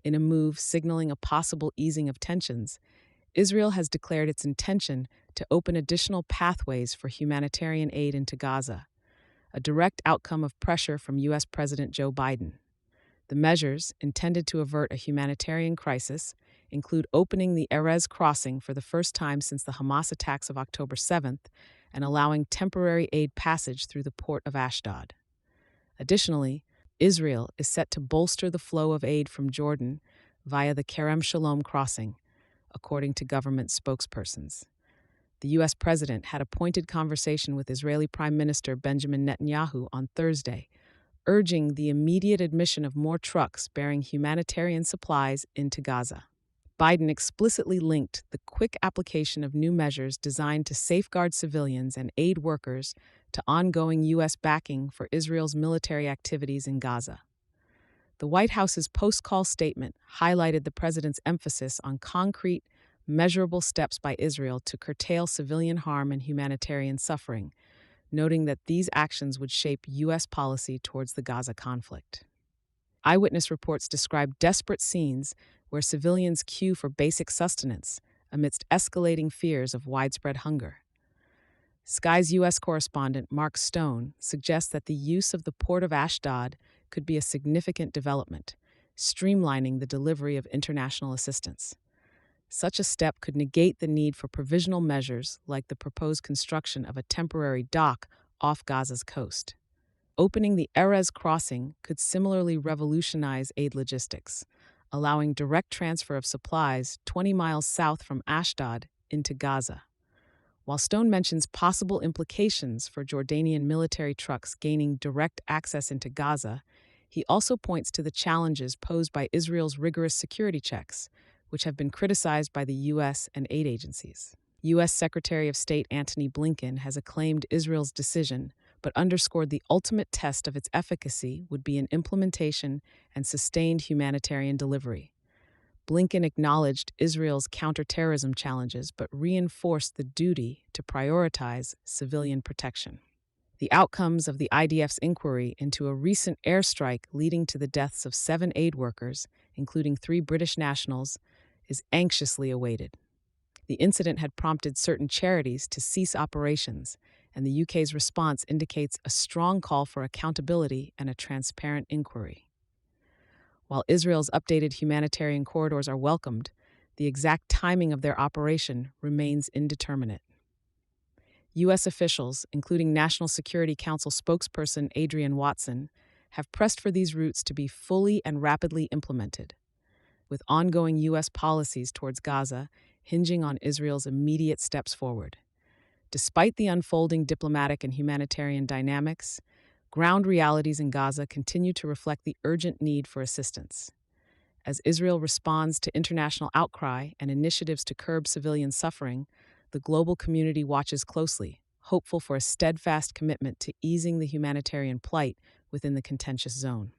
In a move signaling a possible easing of tensions, Israel has declared its intention to open additional pathways for humanitarian aid into Gaza, a direct outcome of pressure from U.S. President Joe Biden. The measures, intended to avert a humanitarian crisis, include opening the Erez Crossing for the first time since the Hamas attacks of October 7th and allowing temporary aid passage through the Port of Ashdod. Additionally, Israel is set to bolster the flow of aid from Jordan via the Kerem Shalom crossing, according to government spokespersons. The U.S. president had a pointed conversation with Israeli Prime Minister Benjamin Netanyahu on Thursday, urging the immediate admission of more trucks bearing humanitarian supplies into Gaza. Biden explicitly linked the quick application of new measures designed to safeguard civilians and aid workers to ongoing U.S. backing for Israel's military activities in Gaza. The White House's post-call statement highlighted the president's emphasis on concrete, measurable steps by Israel to curtail civilian harm and humanitarian suffering, noting that these actions would shape U.S. policy towards the Gaza conflict. Eyewitness reports describe desperate scenes where civilians queue for basic sustenance amidst escalating fears of widespread hunger. Sky's U.S. correspondent Mark Stone suggests that the use of the Port of Ashdod could be a significant development, streamlining the delivery of international assistance. Such a step could negate the need for provisional measures like the proposed construction of a temporary dock off Gaza's coast. Opening the Erez Crossing could similarly revolutionize aid logistics, allowing direct transfer of supplies 20 miles south from Ashdod into Gaza. While Stone mentions possible implications for Jordanian military trucks gaining direct access into Gaza, he also points to the challenges posed by Israel's rigorous security checks, which have been criticized by the U.S. and aid agencies. U.S. Secretary of State Antony Blinken has acclaimed Israel's decision, but underscored the ultimate test of its efficacy would be in implementation and sustained humanitarian delivery. Blinken acknowledged Israel's counterterrorism challenges, but reinforced the duty to prioritize civilian protection. The outcomes of the IDF's inquiry into a recent airstrike leading to the deaths of 7 aid workers, including 3 British nationals, is anxiously awaited. The incident had prompted certain charities to cease operations, and the UK's response indicates a strong call for accountability and a transparent inquiry. While Israel's updated humanitarian corridors are welcomed, the exact timing of their operation remains indeterminate. U.S. officials, including National Security Council spokesperson Adrian Watson, have pressed for these routes to be fully and rapidly implemented, with ongoing U.S. policies towards Gaza hinging on Israel's immediate steps forward. Despite the unfolding diplomatic and humanitarian dynamics, ground realities in Gaza continue to reflect the urgent need for assistance. As Israel responds to international outcry and initiatives to curb civilian suffering, the global community watches closely, hopeful for a steadfast commitment to easing the humanitarian plight within the contentious zone.